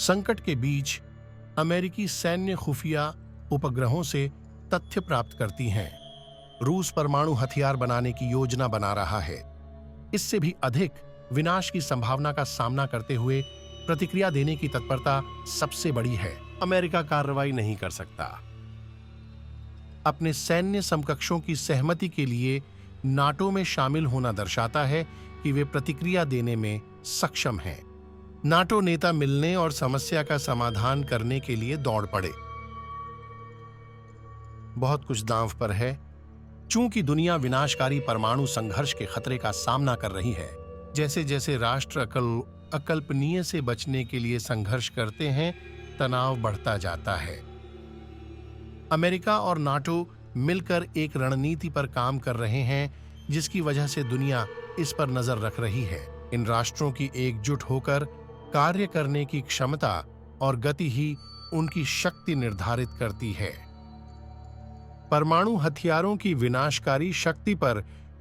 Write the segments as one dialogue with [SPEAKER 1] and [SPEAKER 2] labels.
[SPEAKER 1] संकट के बीच अमेरिकी सैन्य खुफिया उपग्रहों से तथ्य प्राप्त करती हैं। रूस परमाणु हथियार बनाने की योजना बना रहा है। इससे भी अधिक विनाश की संभावना का सामना करते हुए प्रतिक्रिया देने की तत्परता सबसे बड़ी है। अमेरिका कार्रवाई नहीं कर सकता। अपने सैन्य समकक्षों की सहमति के लिए नाटो में शामिल होना दर्शाता है कि वे प्रतिक्रिया देने में सक्षम हैं। नाटो नेता मिलने और समस्या का समाधान करने के लिए दौड़ पड़े। बहुत कुछ दांव पर है। चूंकि दुनिया विनाशकारी परमाणु संघर्ष के खतरे का सामना कर रही है, जैसे जैसे राष्ट्र अकल्पनीय से बचने के लिए संघर्ष करते हैं, तनाव बढ़ता जाता है। अमेरिका और नाटो मिलकर एक रणनीति पर काम कर रहे हैं, जिसकी वजह से दुनिया इस पर नजर रख रही है। इन राष्ट्रों की एकजुट होकर कार्य करने की क्षमता और गति ही उनकी शक्ति निर्धारित करती है। परमाणु हथियारों की विनाशकारी शक्ति पर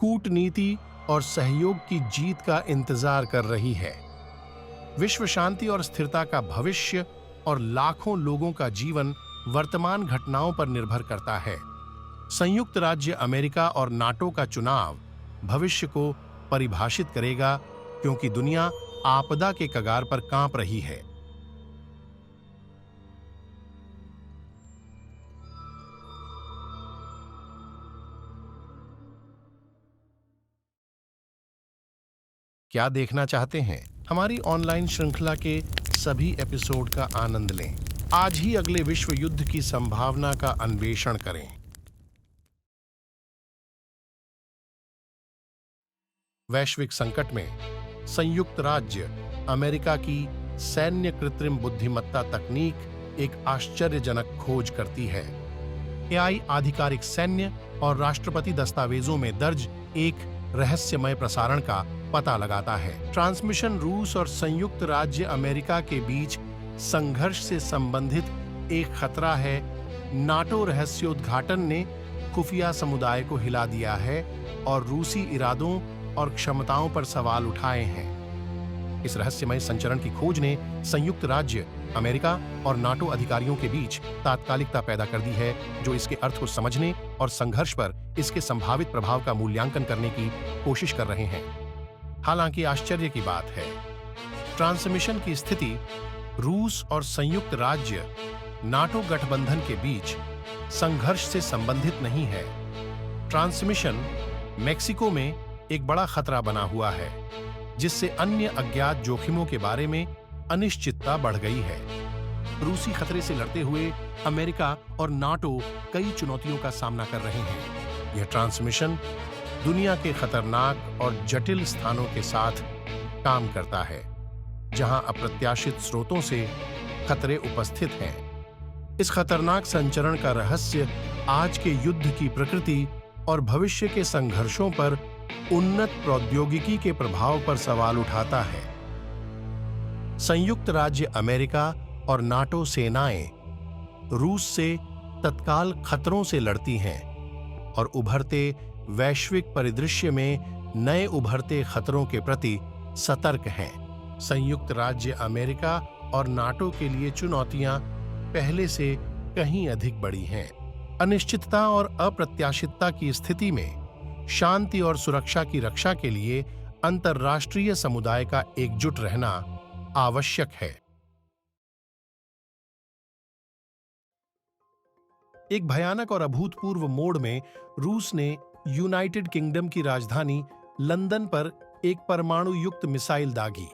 [SPEAKER 1] कूटनीति और सहयोग की जीत का इंतजार कर रही है। विश्व शांति और स्थिरता का भविष्य और लाखों लोगों का जीवन वर्तमान घटनाओं पर निर्भर करता है। संयुक्त राज्य अमेरिका और नाटो का चुनाव भविष्य को परिभाषित करेगा, क्योंकि दुनिया आपदा के कगार पर कांप रही है। क्या देखना चाहते हैं? हमारी ऑनलाइन श्रृंखला के सभी एपिसोड का आनंद लें। आज ही अगले विश्व युद्ध की संभावना का अन्वेषण करें। वैश्विक संकट में संयुक्त राज्य अमेरिका की सैन्य कृत्रिम बुद्धिमत्ता तकनीक एक आश्चर्यजनक खोज करती है। एआई आधिकारिक सैन्य और राष्ट्रपति दस्तावेजों में दर्ज एक रहस्यमय प्रसारण का पता लगाता है। ट्रांसमिशन रूस और संयुक्त राज्य अमेरिका के बीच संघर्ष से संबंधित एक खतरा है। नाटो रहस्योद्घाटन ने खुफिया समुदाय को हिला दिया है और रूसी इरादों और क्षमताओं पर सवाल उठाए हैं। इस रहस्यमय संचरण की खोज ने संयुक्त राज्य अमेरिका और नाटो अधिकारियों के बीच तात्कालिकता पैदा कर दी है, जो इसके अर्थ को समझने और संघर्ष पर इसके संभावित प्रभाव का मूल्यांकन करने की कोशिश कर रहे हैं। हालांकि आश्चर्य की बात है, ट्रांसमिशन की स्थिति रूस और संयुक्त राज्य नाटो गठबंधन के बीच संघर्ष से संबंधित नहीं है। ट्रांसमिशन मेक्सिको में एक बड़ा खतरा बना हुआ है, जिससे अन्य अज्ञात जोखिमों के बारे में अनिश्चितता बढ़ गई है। रूसी खतरे से लड़ते हुए अमेरिका और नाटो कई चुनौतियों का सामना कर रहे हैं। यह ट्रांसमिशन दुनिया के खतरनाक और जटिल स्थानों के साथ काम करता है, जहां अप्रत्याशित स्रोतों से खतरे उपस्थित हैं। इस खतरनाक संचरण का रहस्य आज के युद्ध की प्रकृति और भविष्य के संघर्षों पर उन्नत प्रौद्योगिकी के प्रभाव पर सवाल उठाता है। संयुक्त राज्य अमेरिका और नाटो सेनाएं रूस से तत्काल खतरों से लड़ती हैं और उभरते वैश्विक परिदृश्य में नए उभरते खतरों के प्रति सतर्क हैं। संयुक्त राज्य अमेरिका और नाटो के लिए चुनौतियां पहले से कहीं अधिक बड़ी हैं। अनिश्चितता और अप्रत्याशितता की स्थिति में शांति और सुरक्षा की रक्षा के लिए अंतर्राष्ट्रीय समुदाय का एकजुट रहना आवश्यक है। एक भयानक और अभूतपूर्व मोड़ में रूस ने यूनाइटेड किंगडम की राजधानी लंदन पर एक परमाणु युक्त मिसाइल दागी।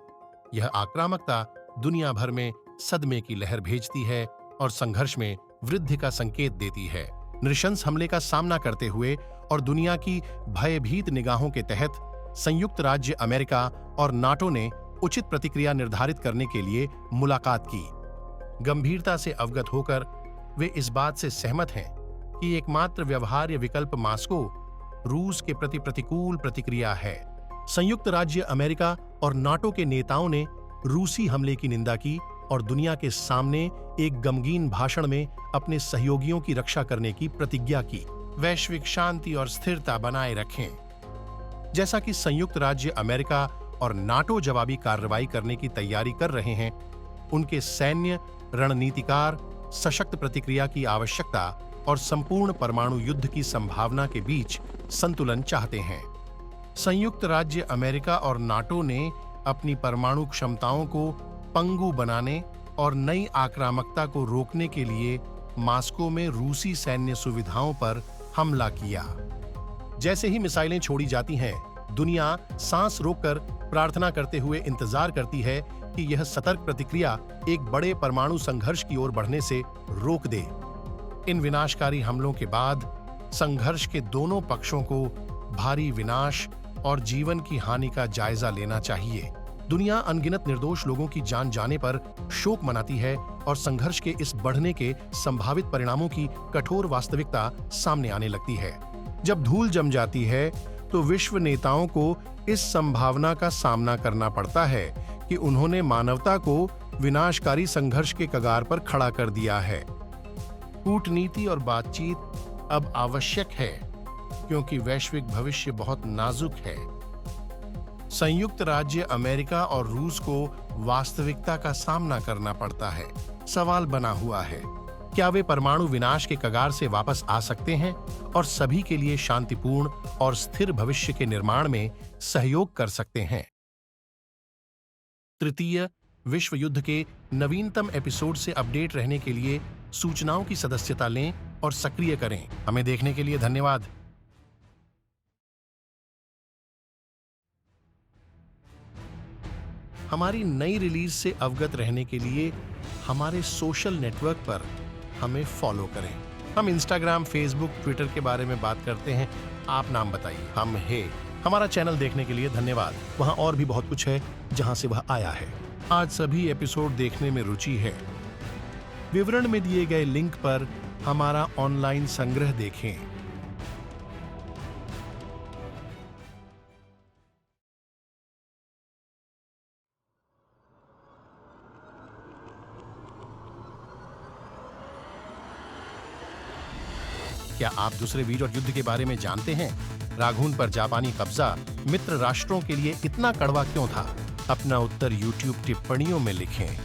[SPEAKER 1] यह आक्रामकता दुनिया भर में सदमे की लहर भेजती है और संघर्ष में वृद्धि का संकेत देती है। नृशंस हमले का सामना करते हुए और दुनिया की भयभीत निगाहों के तहत संयुक्त राज्य अमेरिका और नाटो ने उचित प्रतिक्रिया निर्धारित करने के लिए मुलाकात की। गंभीरता से अवगत होकर वे इस बात से सहमत हैं कि एकमात्र व्यवहार्य विकल्प मास्को रूस के प्रति प्रतिकूल प्रतिक्रिया है। संयुक्त राज्य अमेरिका और नाटो के नेताओं ने रूसी हमले की निंदा की और दुनिया के सामने एक गमगीन भाषण में अपने सहयोगियों की रक्षा करने की प्रतिज्ञा की। वैश्विक शांति और स्थिरता बनाए रखें। जैसा कि संयुक्त राज्य अमेरिका और नाटो जवाबी कार्रवाई करने की तैयारी कर रहे हैं, उनके सैन्य रणनीतिकार सशक्त प्रतिक्रिया की आवश्यकता और संपूर्ण परमाणु युद्ध की संभावना के बीच संतुलन चाहते हैं। संयुक्त राज्य अमेरिका और नाटो ने अपनी परमाणु क्षमताओं को पंगु बनाने और नई आक्रामकता को रोकने के लिए मास्को में रूसी सैन्य सुविधाओं पर हमला किया। जैसे ही मिसाइलें छोड़ी जाती हैं, दुनिया सांस रोककर प्रार्थना करते हुए इंतजार करती है कि यह सतर्क प्रतिक्रिया एक बड़े परमाणु संघर्ष की ओर बढ़ने से रोक दे। इन विनाशकारी हमलों के बाद संघर्ष के दोनों पक्षों को भारी विनाश और जीवन की हानि का जायजा लेना चाहिए। दुनिया अनगिनत निर्दोष लोगों की जान जाने पर शोक मनाती है और संघर्ष के इस बढ़ने के संभावित परिणामों की कठोर वास्तविकता सामने आने लगती है। जब धूल जम जाती है तो विश्व नेताओं को इस संभावना का सामना करना पड़ता है कि उन्होंने मानवता को विनाशकारी संघर्ष के कगार पर खड़ा कर दिया है। कूटनीति और बातचीत अब आवश्यक है, क्योंकि वैश्विक भविष्य बहुत नाजुक है। संयुक्त राज्य अमेरिका और रूस को वास्तविकता का सामना करना पड़ता है। सवाल बना हुआ है, क्या वे परमाणु विनाश के कगार से वापस आ सकते हैं और सभी के लिए शांतिपूर्ण और स्थिर भविष्य के निर्माण में सहयोग कर सकते हैं? तृतीय विश्व युद्ध के नवीनतम एपिसोड से अपडेट रहने के लिए सूचनाओं की सदस्यता लें और सक्रिय करें। हमें देखने के लिए धन्यवाद। हमारी नई रिलीज से अवगत रहने के लिए हमारे सोशल नेटवर्क पर हमें फॉलो करें। हम इंस्टाग्राम, फेसबुक, ट्विटर के बारे में बात करते हैं। आप नाम बताइए। हम है। हमारा चैनल देखने के लिए धन्यवाद। वहां और भी बहुत कुछ है जहां से वह आया है। आज सभी एपिसोड देखने में रुचि है। विवरण में दिए गए लिंक पर हमारा ऑनलाइन संग्रह देखें। क्या आप दूसरे वीर और युद्ध के बारे में जानते हैं? राघून पर जापानी कब्जा मित्र राष्ट्रों के लिए इतना कड़वा क्यों था? अपना उत्तर YouTube टिप्पणियों में लिखें।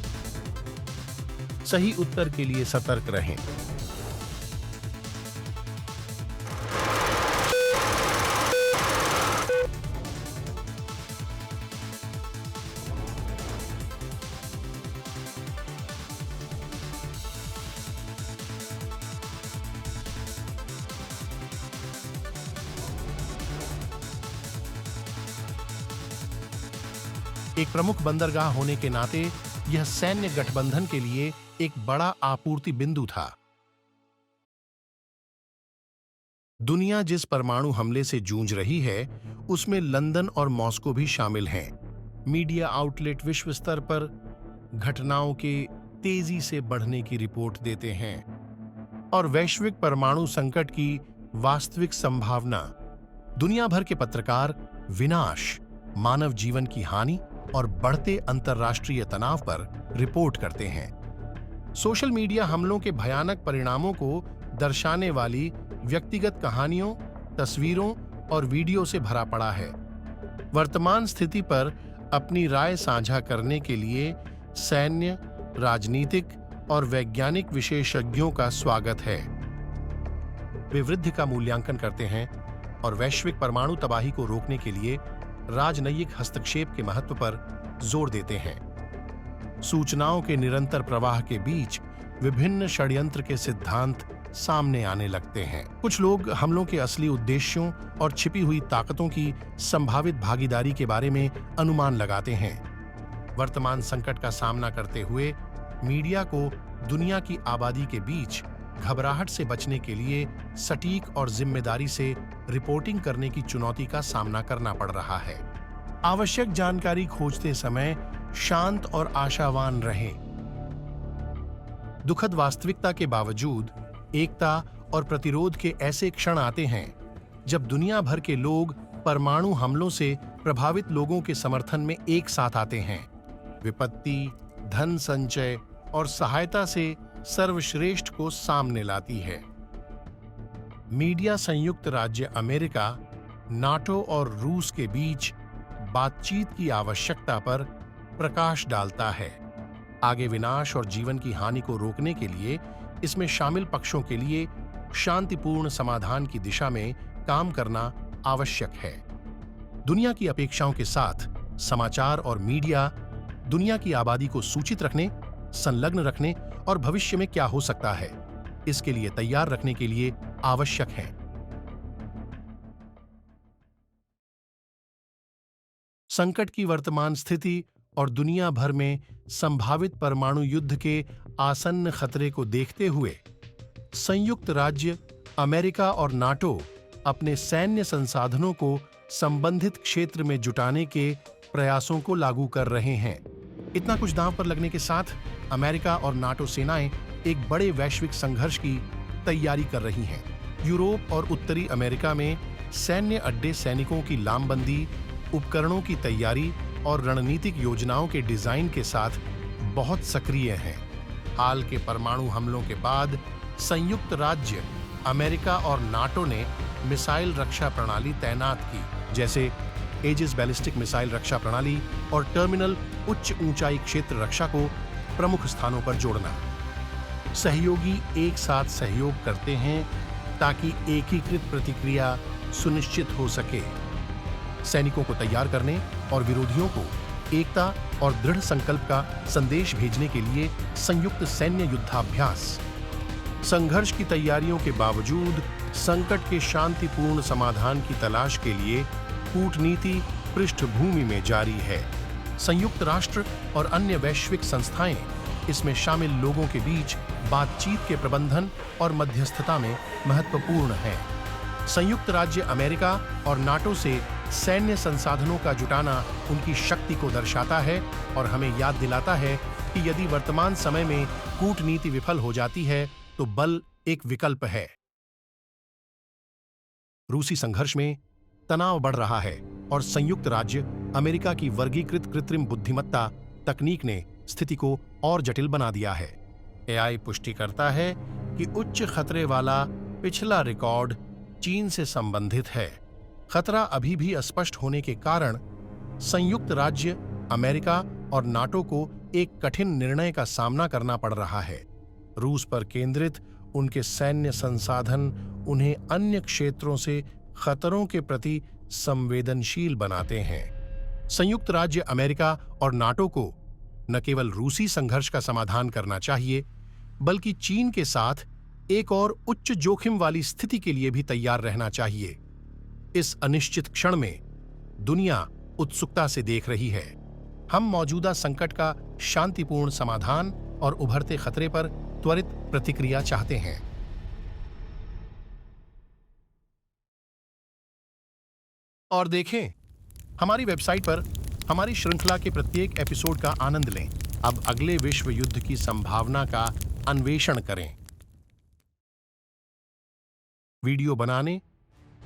[SPEAKER 1] सही उत्तर के लिए सतर्क रहें। एक प्रमुख बंदरगाह होने के नाते यह सैन्य गठबंधन के लिए एक बड़ा आपूर्ति बिंदु था। दुनिया जिस परमाणु हमले से जूझ रही है, उसमें लंदन और मॉस्को भी शामिल हैं। मीडिया आउटलेट विश्व स्तर पर घटनाओं के तेजी से बढ़ने की रिपोर्ट देते हैं और वैश्विक परमाणु संकट की वास्तविक संभावना। दुनिया भर के पत्रकार विनाश, मानव जीवन की हानि और बढ़ते अंतर्राष्ट्रीय तनाव पर रिपोर्ट करते हैं। सोशल मीडिया हमलों के भयानक परिणामों को दर्शाने वाली व्यक्तिगत कहानियों, तस्वीरों और वीडियो से भरा पड़ा है। वर्तमान स्थिति पर अपनी राय साझा करने के लिए सैन्य, राजनीतिक और वैज्ञानिक विशेषज्ञों का स्वागत है। वे वृद्धि का मूल्यांकन करते हैं और वैश्विक परमाणु तबाही को रोकने के लिए राजनयिक हस्तक्षेप के महत्व पर जोर देते हैं। सूचनाओं के निरंतर प्रवाह के बीच विभिन्न षड्यंत्र के सिद्धांत सामने आने लगते हैं। कुछ लोग हमलों के असली उद्देश्यों और छिपी हुई ताकतों की संभावित भागीदारी के बारे में अनुमान लगाते हैं। वर्तमान संकट का सामना करते हुए मीडिया को दुनिया की आबादी के बीच घबराहट से बचने के लिए सटीक और जिम्मेदारी से रिपोर्टिंग करने की चुनौती का सामना करना पड़ रहा है। आवश्यक जानकारी खोजते समय शांत और आशावान रहें। दुखद वास्तविकता के बावजूद एकता और प्रतिरोध के ऐसे क्षण आते हैं जब दुनिया भर के लोग परमाणु हमलों से प्रभावित लोगों के समर्थन में एक साथ आते हैं। विपत्ति, धन संचय और सहायता से सर्वश्रेष्ठ को सामने लाती है। मीडिया संयुक्त राज्य अमेरिका, नाटो और रूस के बीच बातचीत की आवश्यकता पर प्रकाश डालता है। आगे विनाश और जीवन की हानि को रोकने के लिए इसमें शामिल पक्षों के लिए शांतिपूर्ण समाधान की दिशा में काम करना आवश्यक है। दुनिया की अपेक्षाओं के साथ समाचार और मीडिया दुनिया की आबादी को सूचित रखने, संलग्न रखने और भविष्य में क्या हो सकता है, इसके लिए तैयार रखने के लिए आवश्यक है। संकट की वर्तमान स्थिति और दुनिया भर में संभावित परमाणु युद्ध के आसन्न खतरे को देखते हुए संयुक्त राज्य अमेरिका और नाटो अपने सैन्य संसाधनों को संबंधित क्षेत्र में जुटाने के प्रयासों को लागू कर रहे हैं। इतना कुछ दांव पर लगने के साथ अमेरिका और नाटो सेनाएं एक बड़े वैश्विक संघर्ष की तैयारी कर रही हैं। यूरोप और उत्तरी अमेरिका में सैन्य अड्डे सैनिकों की लामबंदी, उपकरणों की तैयारी और रणनीतिक योजनाओं के डिजाइन के साथ बहुत सक्रिय हैं। हाल के परमाणु हमलों के बाद संयुक्त राज्य अमेरिका और नाटो ने मिसाइल रक्षा प्रणाली तैनात की, जैसे एजिस बैलिस्टिक मिसाइल रक्षा प्रणाली और टर्मिनल उच्च ऊंचाई क्षेत्र रक्षा को प्रमुख स्थानों पर जोड़ना। सहयोगी एक साथ सहयोग करते हैं ताकि एकीकृत प्रतिक्रिया सुनिश्चित हो सके। सैनिकों को तैयार करने और विरोधियों को एकता और दृढ़ संकल्प का संदेश भेजने के लिए संयुक्त सैन्य युद्धाभ्यास। संघर्ष की तैयारियों के बावजूद संकट के शांतिपूर्ण समाधान की तलाश के लिए कूटनीति पृष्ठभूमि में जारी है। संयुक्त राष्ट्र और अन्य वैश्विक संस्थाएं इसमें शामिल लोगों के बीच बातचीत के प्रबंधन और मध्यस्थता में महत्वपूर्ण हैं। संयुक्त राज्य अमेरिका और नाटो से सैन्य संसाधनों का जुटाना उनकी शक्ति को दर्शाता है और हमें याद दिलाता है कि यदि वर्तमान समय में कूटनीति विफल हो जाती है तो बल एक विकल्प है। रूसी संघर्ष में तनाव बढ़ रहा है और संयुक्त राज्य अमेरिका की वर्गीकृत कृत्रिम बुद्धिमत्ता तकनीक ने स्थिति को और जटिल बना दिया है। एआई पुष्टि करता है कि उच्च खतरे वाला पिछला रिकॉर्ड चीन से संबंधित है। खतरा अभी भी अस्पष्ट होने के कारण संयुक्त राज्य अमेरिका और नाटो को एक कठिन निर्णय का सामना करना पड़ रहा है। रूस पर केंद्रित उनके सैन्य संसाधन उन्हें अन्य क्षेत्रों से खतरों के प्रति संवेदनशील बनाते हैं। संयुक्त राज्य अमेरिका और नाटो को न केवल रूसी संघर्ष का समाधान करना चाहिए, बल्कि चीन के साथ एक और उच्च जोखिम वाली स्थिति के लिए भी तैयार रहना चाहिए। इस अनिश्चित क्षण में दुनिया उत्सुकता से देख रही है। हम मौजूदा संकट का शांतिपूर्ण समाधान और उभरते खतरे पर त्वरित प्रतिक्रिया चाहते हैं। और देखें, हमारी वेबसाइट पर हमारी श्रृंखला के प्रत्येक एपिसोड का आनंद लें। अब अगले विश्व युद्ध की संभावना का अन्वेषण करें। वीडियो बनाने,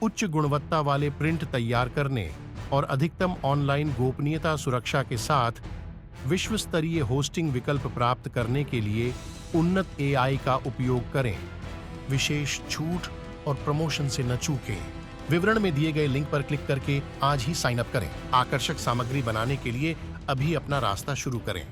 [SPEAKER 1] उच्च गुणवत्ता वाले प्रिंट तैयार करने और अधिकतम ऑनलाइन गोपनीयता सुरक्षा के साथ विश्व स्तरीय होस्टिंग विकल्प प्राप्त करने के लिए उन्नत एआई का उपयोग करें। विशेष छूट और प्रमोशन से न चूकें। विवरण में दिए गए लिंक पर क्लिक करके आज ही साइन अप करें। आकर्षक सामग्री बनाने के लिए अभी अपना रास्ता शुरू करें।